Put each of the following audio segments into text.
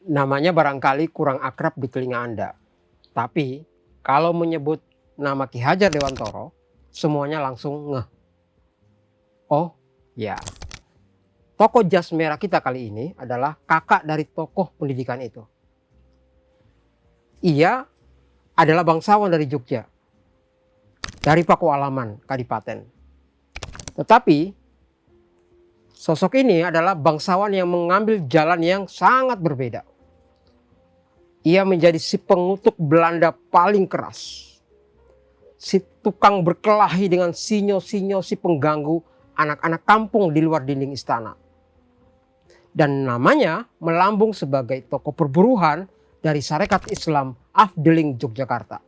Namanya barangkali kurang akrab di telinga Anda. Tapi kalau menyebut nama Ki Hajar Dewantoro, semuanya langsung ngeh. Oh ya, tokoh jas merah kita kali ini adalah kakak dari tokoh pendidikan itu. Ia adalah bangsawan dari Jogja, dari Pakualaman, Kadipaten. Tetapi sosok ini adalah bangsawan yang mengambil jalan yang sangat berbeda. Ia menjadi si pengutuk Belanda paling keras. Si tukang berkelahi dengan sinyo-sinyo si pengganggu anak-anak kampung di luar dinding istana. Dan namanya melambung sebagai tokoh perburuhan dari Sarekat Islam Afdeling Yogyakarta.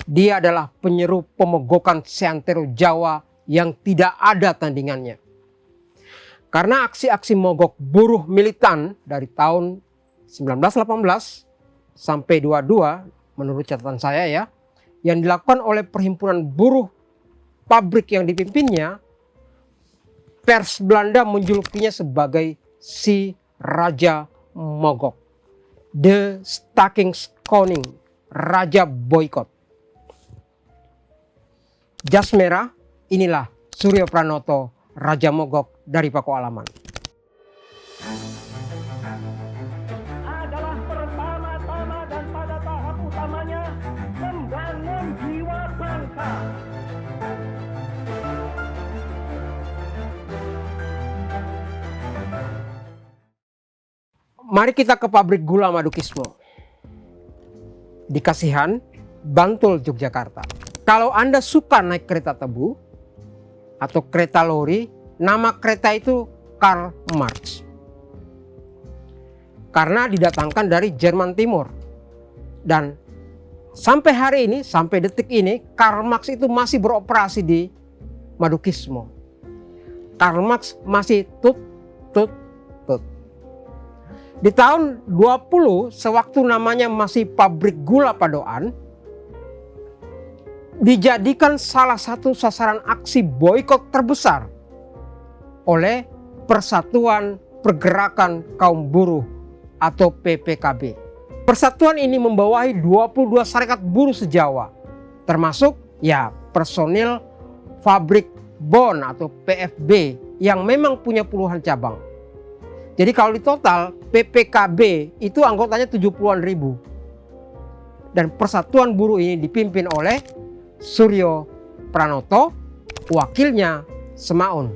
Dia adalah penyeru pemogokan seantero Jawa yang tidak ada tandingannya. Karena aksi-aksi mogok buruh militan dari tahun 1918 sampai 22 menurut catatan saya ya, yang dilakukan oleh perhimpunan buruh pabrik yang dipimpinnya, pers Belanda menjulukinya sebagai si Raja Mogok, the Stakkingskoning, Raja Boykot. Jas merah, inilah Suryo Pranoto, Raja Mogok dari Pakualaman. Adalah pertama-tama dan pada tahap utamanya membangun jiwa bangsa. Mari kita ke pabrik gula Madukismo di Kasihan, Bantul, Yogyakarta. Kalau Anda suka naik kereta tebu atau kereta lori, nama kereta itu Karl Marx. Karena didatangkan dari Jerman Timur. Dan sampai hari ini, sampai detik ini, Karl Marx itu masih beroperasi di Madukismo. Karl Marx masih tut. Di tahun 20, sewaktu namanya masih pabrik gula Padoan, dijadikan salah satu sasaran aksi boikot terbesar oleh Persatuan Pergerakan Kaum Buruh atau PPKB. Persatuan ini membawahi 22 serikat buruh se-Jawa, termasuk ya personil Fabrik Bon atau PFB yang memang punya puluhan cabang. Jadi kalau di total PPKB itu anggotanya 70-an ribu. Dan persatuan buruh ini dipimpin oleh Suryo Pranoto, wakilnya Semaun.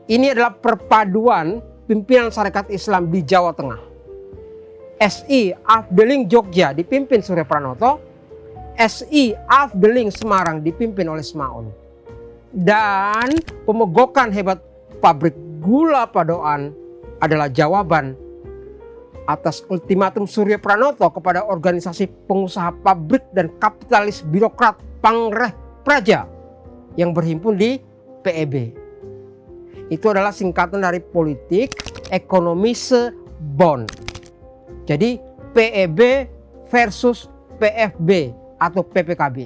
Ini adalah perpaduan pimpinan Sarekat Islam di Jawa Tengah. SI Afdeling Jogja dipimpin Suryo Pranoto, SI Afdeling Semarang dipimpin oleh Semaun. Dan pemogokan hebat pabrik gula Padoan adalah jawaban atas ultimatum Suryo Pranoto kepada organisasi pengusaha pabrik dan kapitalis birokrat Pangreh Praja yang berhimpun di PEB. Itu adalah singkatan dari Politik Ekonomische Bond. Jadi PEB versus PFB atau PPKB.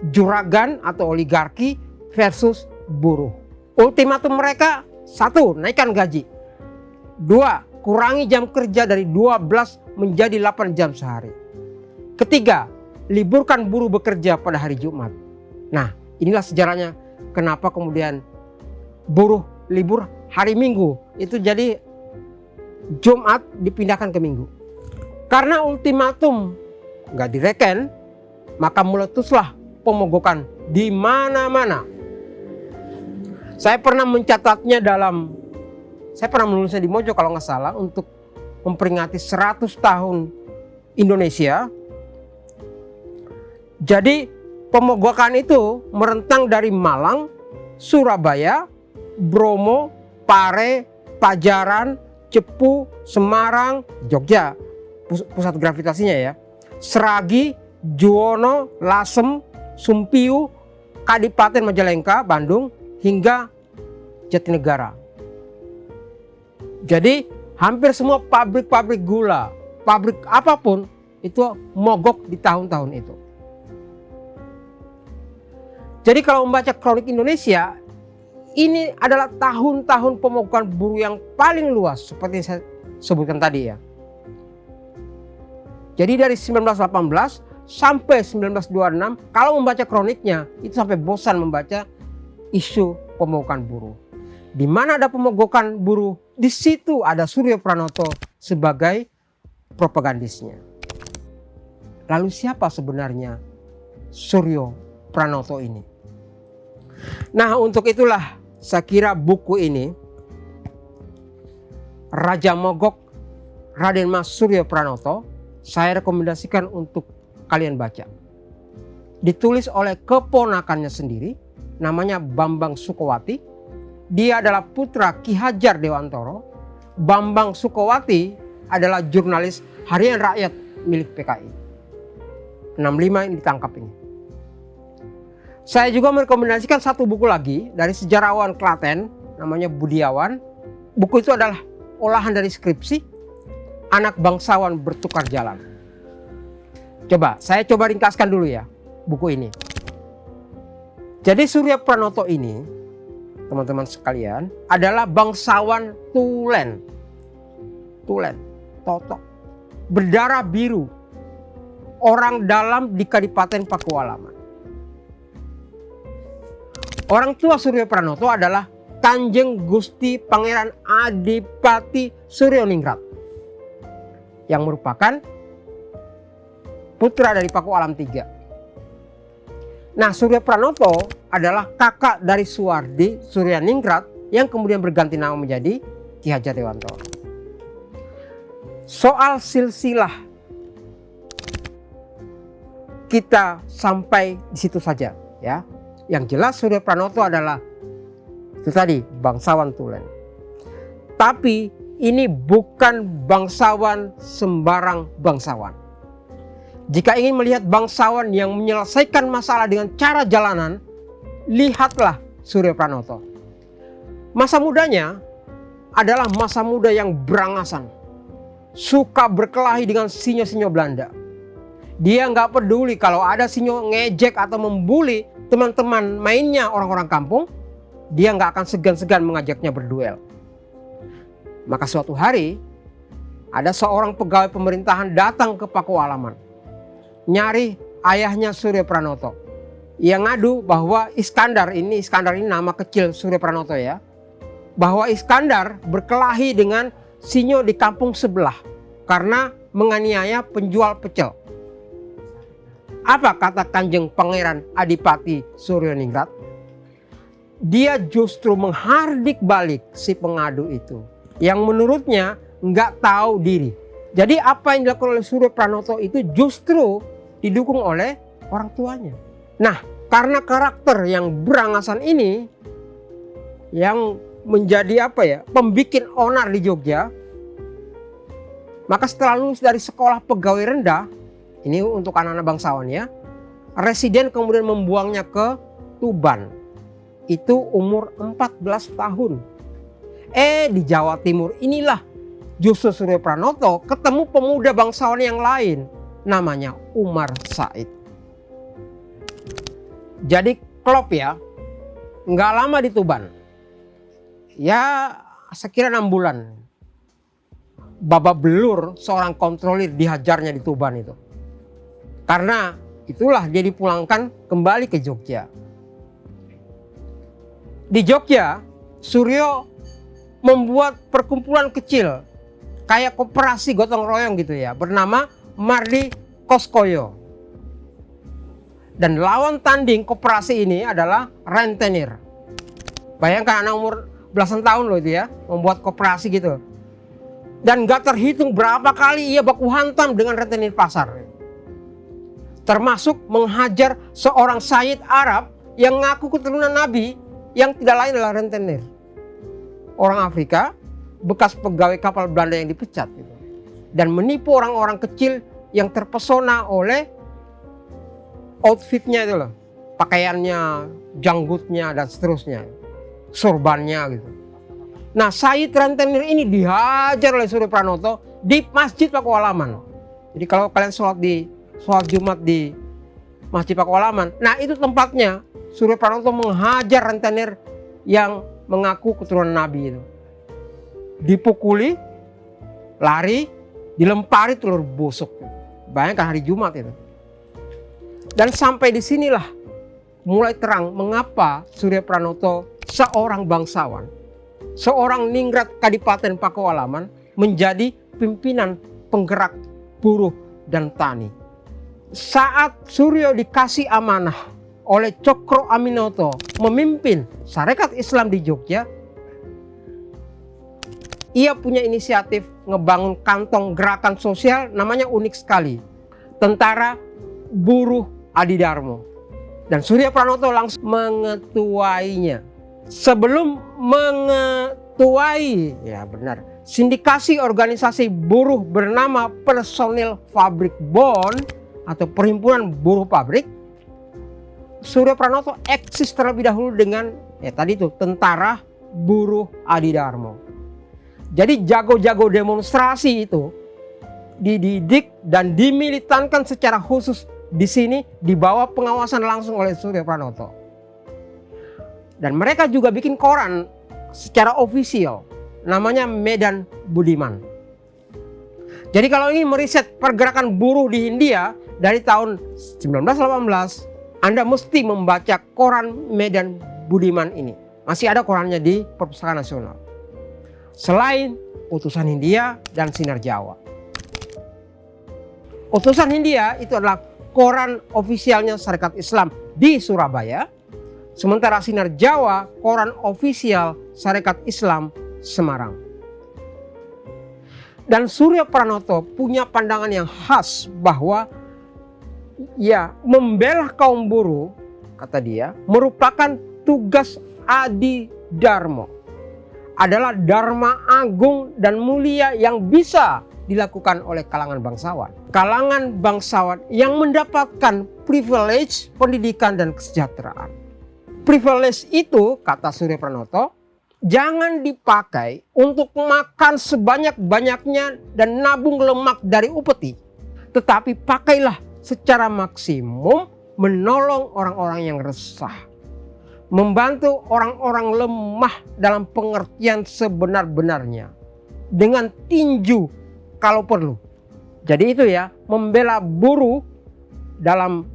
Juragan atau oligarki versus buruh. Ultimatum mereka, 1. Naikkan gaji. 2. Kurangi jam kerja dari 12 menjadi 8 jam sehari. Ketiga, liburkan buruh bekerja pada hari Jumat. Nah, inilah sejarahnya kenapa kemudian buruh libur hari Minggu. Itu jadi Jumat dipindahkan ke Minggu. Karena ultimatum nggak direken, maka meletuslah pemogokan di mana-mana. Saya pernah mencatatnya saya pernah menulisnya di Mojo kalau nggak salah untuk memperingati 100 tahun Indonesia. Jadi pemogokan itu merentang dari Malang, Surabaya, Bromo, Pare, Pajaran, Cepu, Semarang, Jogja, pusat gravitasinya ya, Seragi, Juwono, Lasem, Sumpiu, Kadipaten Majalengka, Bandung, hingga Jatinegara. Jadi hampir semua pabrik-pabrik gula, pabrik apapun itu mogok di tahun-tahun itu. Jadi kalau membaca kronik Indonesia, ini adalah tahun-tahun pemogokan buruh yang paling luas seperti sebutkan tadi ya. Jadi dari 1918 sampai 1926, kalau membaca kroniknya itu sampai bosan membaca isu pemogokan buruh. Di mana ada pemogokan buruh, di situ ada Suryo Pranoto sebagai propagandisnya. Lalu siapa sebenarnya Suryo Pranoto ini? Nah, untuk itulah saya kira buku ini, Raja Mogok Raden Mas Suryo Pranoto, saya rekomendasikan untuk kalian baca. Ditulis oleh keponakannya sendiri, namanya Bambang Sukowati. Dia adalah putra Ki Hajar Dewantoro. Bambang Sukowati adalah jurnalis Harian Rakyat milik PKI. 65 ini ditangkap ini. Saya juga merekomendasikan satu buku lagi dari sejarawan Klaten, namanya Budiawan. Buku itu adalah olahan dari skripsi Anak Bangsawan Bertukar Jalan. Saya coba ringkaskan dulu ya buku ini. Jadi Suryo Pranoto ini, teman-teman sekalian, adalah bangsawan Tulen. Tulen, Totok, berdarah biru, orang dalam di Kadipaten Pakualaman. Orang tua Suryo Pranoto adalah Kanjeng Gusti Pangeran Adipati Suryoningrat, yang merupakan putra dari Pakualam III. Nah, Suryo Pranoto adalah kakak dari Suwardi Suryoningrat yang kemudian berganti nama menjadi Ki Hajar Dewantoro. Soal silsilah kita sampai di situ saja ya. Yang jelas Suryo Pranoto adalah itu tadi bangsawan Tulen. Tapi ini bukan bangsawan sembarang bangsawan. Jika ingin melihat bangsawan yang menyelesaikan masalah dengan cara jalanan, lihatlah Suryo Pranoto. Masa mudanya adalah masa muda yang berangasan, suka berkelahi dengan sinyo-sinyo Belanda. Dia nggak peduli kalau ada sinyo ngejek atau membuli teman-teman mainnya orang-orang kampung, dia nggak akan segan-segan mengajaknya berduel. Maka suatu hari ada seorang pegawai pemerintahan datang ke Pakualaman, nyari ayahnya Suryo Pranoto. Ia ngadu bahwa Iskandar ini nama kecil Suryo Pranoto ya, bahwa Iskandar berkelahi dengan sinyo di kampung sebelah karena menganiaya penjual pecel. Apa kata Kanjeng Pangeran Adipati Suryoningrat? Dia justru menghardik balik si pengadu itu, yang menurutnya nggak tahu diri. Jadi apa yang dilakukan oleh Suryo Pranoto itu justru didukung oleh orang tuanya. Nah, karena karakter yang berangasan ini yang menjadi pembikin onar di Jogja, maka setelah lulus dari sekolah pegawai rendah, ini untuk anak-anak bangsawan ya, residen kemudian membuangnya ke Tuban. Itu umur 14 tahun. Di Jawa Timur inilah justru Suryo Pranoto ketemu pemuda bangsawan yang lain, namanya Umar Said. Jadi klop ya, nggak lama di Tuban. Ya sekira 6 bulan. Babak belur seorang kontrolir dihajarnya di Tuban itu. Karena itulah dia dipulangkan kembali ke Jogja. Di Jogja, Suryo membuat perkumpulan kecil kayak koperasi gotong royong gitu ya, bernama Mardi Koskoyo. Dan lawan tanding koperasi ini adalah rentenir. Bayangkan anak umur belasan tahun loh itu ya, membuat koperasi gitu. Dan gak terhitung berapa kali ia baku hantam dengan rentenir pasar. Termasuk menghajar seorang Sayyid Arab yang ngaku keturunan Nabi, yang tidak lain adalah rentenir. Orang Afrika, bekas pegawai kapal Belanda yang dipecat gitu. Dan menipu orang-orang kecil yang terpesona oleh outfitnya itu loh. Pakaiannya, janggutnya dan seterusnya. Sorbannya gitu. Nah, Sayyid rentenir ini dihajar oleh Suryo Pranoto di Masjid Pakualaman. Jadi kalau kalian sholat Jumat di Masjid Pakualaman, nah itu tempatnya Suryo Pranoto menghajar rentenir yang mengaku keturunan Nabi itu. Dipukuli, lari, dilempari telur busuk. Bayangkan hari Jumat itu. Dan sampai disinilah mulai terang mengapa Surya Pranoto seorang bangsawan, seorang ningrat Kadipaten Pakualaman menjadi pimpinan penggerak buruh dan tani. Saat Suryo dikasih amanah oleh Cokro Aminoto memimpin Sarekat Islam di Jogja, ia punya inisiatif ngebangun kantong gerakan sosial namanya unik sekali, Tentara Buruh Adidarmo. Dan Surya Pranoto langsung mengetuainya. Sebelum mengetuai, ya benar, sindikasi organisasi buruh bernama Personil Fabrik Bon atau Perhimpunan Buruh Pabrik, Surya Pranoto eksis terlebih dahulu dengan tadi itu Tentara Buruh Adidarmo. Jadi jago-jago demonstrasi itu dididik dan dimilitankan secara khusus di sini di bawah pengawasan langsung oleh Surya Pranoto. Dan mereka juga bikin koran secara ofisial namanya Medan Budiman. Jadi kalau ingin meriset pergerakan buruh di Hindia dari tahun 1918, Anda mesti membaca koran Medan Budiman ini. Masih ada korannya di Perpustakaan Nasional. Selain Utusan Hindia dan Sinar Jawa. Utusan Hindia itu adalah koran ofisialnya Sarekat Islam di Surabaya. Sementara Sinar Jawa koran ofisial Sarekat Islam Semarang. Dan Surya Pranoto punya pandangan yang khas bahwa membela kaum buruh, kata dia, merupakan tugas Adidarmo. Adalah dharma agung dan mulia yang bisa dilakukan oleh kalangan bangsawan. Kalangan bangsawan yang mendapatkan privilege pendidikan dan kesejahteraan. Privilege itu, kata Surya Pranoto, jangan dipakai untuk makan sebanyak-banyaknya dan nabung lemak dari upeti. Tetapi pakailah secara maksimum menolong orang-orang yang resah. Membantu orang-orang lemah dalam pengertian sebenar-benarnya. Dengan tinju kalau perlu. Jadi itu membela buruh dalam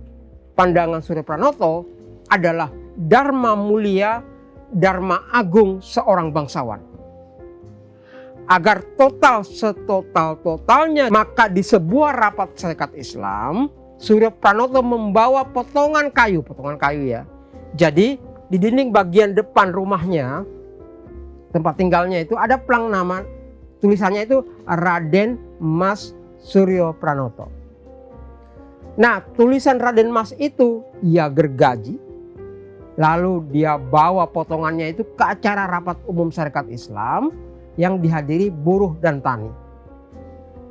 pandangan Surya Pranoto adalah dharma mulia, dharma agung seorang bangsawan. Agar total setotal-totalnya, maka di sebuah rapat Sarekat Islam, Surya Pranoto membawa potongan kayu ya. Jadi di dinding bagian depan rumahnya, tempat tinggalnya itu ada plang nama, tulisannya itu Raden Mas Suryo Pranoto. Nah, tulisan Raden Mas itu ia gergaji, lalu dia bawa potongannya itu ke acara rapat umum Sarekat Islam yang dihadiri buruh dan tani.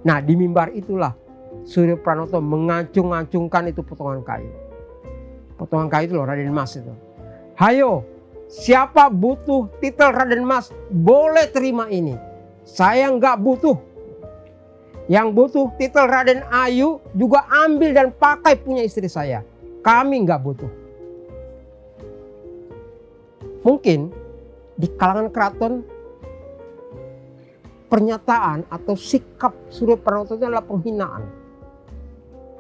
Nah, di mimbar itulah Surya Pranoto mengacung-acungkan itu potongan kayu. Potongan kayu itu loh, Raden Mas itu. Hayo, siapa butuh titel Raden Mas boleh terima ini. Saya nggak butuh. Yang butuh titel Raden Ayu juga ambil dan pakai punya istri saya. Kami nggak butuh. Mungkin di kalangan keraton pernyataan atau sikap Surya Pranoto itu adalah penghinaan.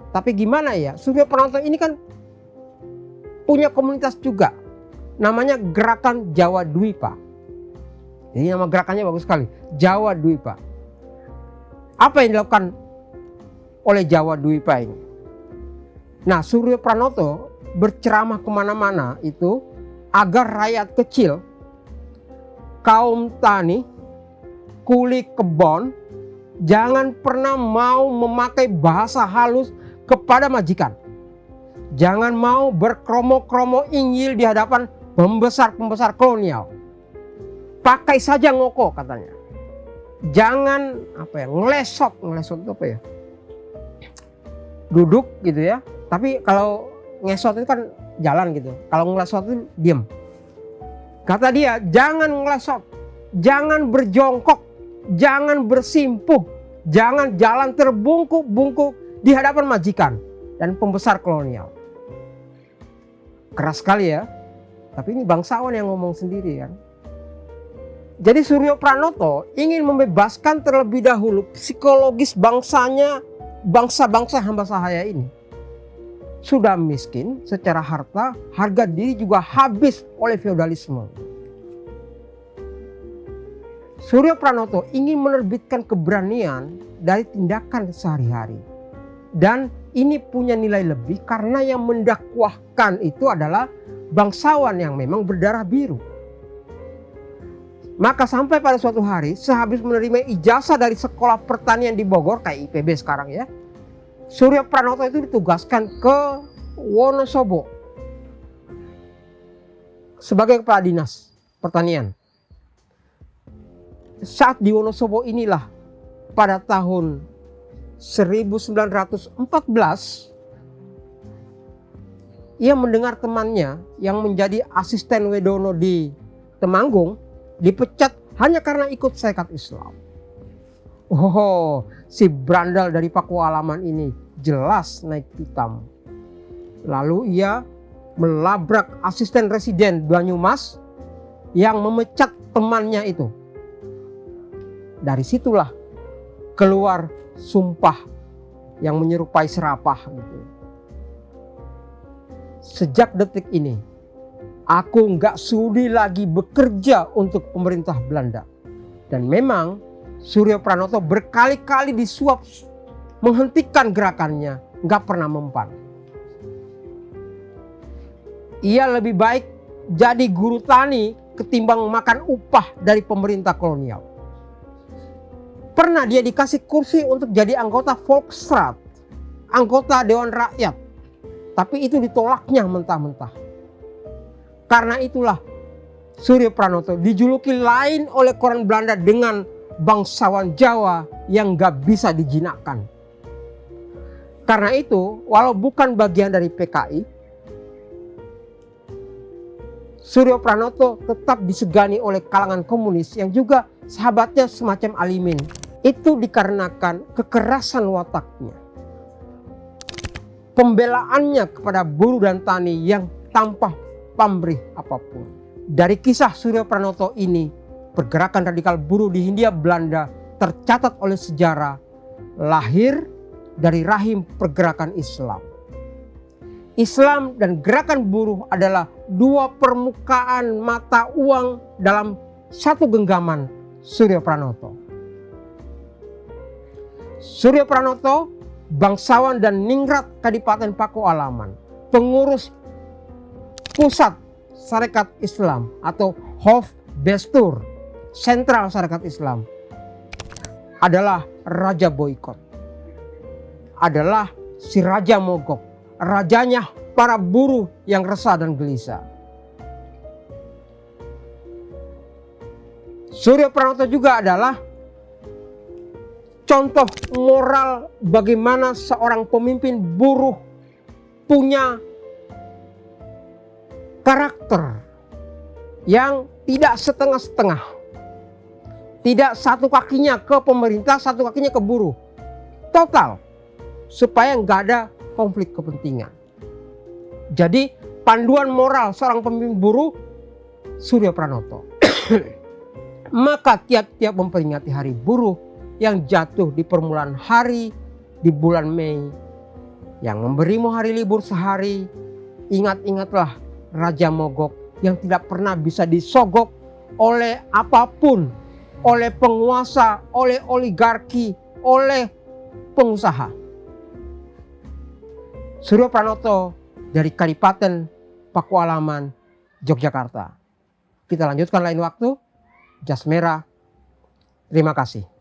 Tapi gimana ya, Surya Pranoto ini kan punya komunitas juga. Namanya Gerakan Jawa Dwipa. Jadi nama gerakannya bagus sekali, Jawa Dwipa. Apa yang dilakukan oleh Jawa Dwipa ini? Nah, Surya Pranoto berceramah kemana-mana itu agar rakyat kecil, kaum tani, kuli kebon, jangan pernah mau memakai bahasa halus kepada majikan. Jangan mau berkromo-kromo injil di hadapan pembesar-pembesar kolonial. Pakai saja ngoko katanya. Jangan ngelesot itu apa ya? Duduk gitu ya. Tapi kalau ngesot itu kan jalan gitu. Kalau ngelesot itu diem. Kata dia, jangan ngelesot, jangan berjongkok, jangan bersimpuh, jangan jalan terbungkuk-bungkuk di hadapan majikan dan pembesar kolonial. Keras sekali ya. Tapi ini bangsawan yang ngomong sendiri kan. Jadi Suryo Pranoto ingin membebaskan terlebih dahulu psikologis bangsanya, bangsa-bangsa hamba sahaya ini. Sudah miskin secara harta, harga diri juga habis oleh feodalisme. Suryo Pranoto ingin menerbitkan keberanian dari tindakan sehari-hari. Dan ini punya nilai lebih karena yang mendakwahkan itu adalah bangsawan yang memang berdarah biru. Maka sampai pada suatu hari sehabis menerima ijazah dari sekolah pertanian di Bogor kayak IPB sekarang ya, Suryo Pranoto itu ditugaskan ke Wonosobo sebagai kepala dinas pertanian. Saat di Wonosobo inilah pada tahun 1914 ia mendengar temannya yang menjadi asisten Wedono di Temanggung dipecat hanya karena ikut Serikat Islam. Oh, si berandal dari Pakualaman ini jelas naik pitam. Lalu ia melabrak asisten residen Banyumas yang memecat temannya itu. Dari situlah keluar sumpah yang menyerupai serapah gitu. Sejak detik ini aku nggak sudi lagi bekerja untuk pemerintah Belanda. Dan memang Suryo Pranoto berkali-kali disuap menghentikan gerakannya, nggak pernah mempan. Ia lebih baik jadi guru tani ketimbang makan upah dari pemerintah kolonial. Pernah dia dikasih kursi untuk jadi anggota Volksraad, anggota Dewan Rakyat. Tapi itu ditolaknya mentah-mentah. Karena itulah Suryo Pranoto dijuluki lain oleh koran Belanda dengan bangsawan Jawa yang gak bisa dijinakkan. Karena itu walau bukan bagian dari PKI, Suryo Pranoto tetap disegani oleh kalangan komunis yang juga sahabatnya semacam Alimin. Itu dikarenakan kekerasan wataknya. Pembelaannya kepada buruh dan tani yang tanpa pamrih apapun. Dari kisah Suryo Pranoto ini, pergerakan radikal buruh di Hindia Belanda tercatat oleh sejarah lahir dari rahim pergerakan Islam. Islam dan gerakan buruh adalah dua permukaan mata uang dalam satu genggaman Suryo Pranoto. Suryo Pranoto, bangsawan dan ningrat Kadipaten Pakualaman, pengurus pusat Sarekat Islam atau Hofbestur, sentral Sarekat Islam, adalah Raja Boykot, adalah si Raja Mogok, rajanya para buruh yang resah dan gelisah. Suryo Pranoto juga adalah contoh moral bagaimana seorang pemimpin buruh punya karakter yang tidak setengah-setengah. Tidak satu kakinya ke pemerintah, satu kakinya ke buruh. Total. Supaya nggak ada konflik kepentingan. Jadi panduan moral seorang pemimpin buruh Suryo Pranoto. Maka tiap-tiap memperingati hari buruh yang jatuh di permulaan hari di bulan Mei, yang memberimu hari libur sehari, ingat-ingatlah Raja Mogok yang tidak pernah bisa disogok oleh apapun, oleh penguasa, oleh oligarki, oleh pengusaha. Suryo Pranoto dari Kadipaten Pakualaman, Yogyakarta. Kita lanjutkan lain waktu. Jas Merah. Terima kasih.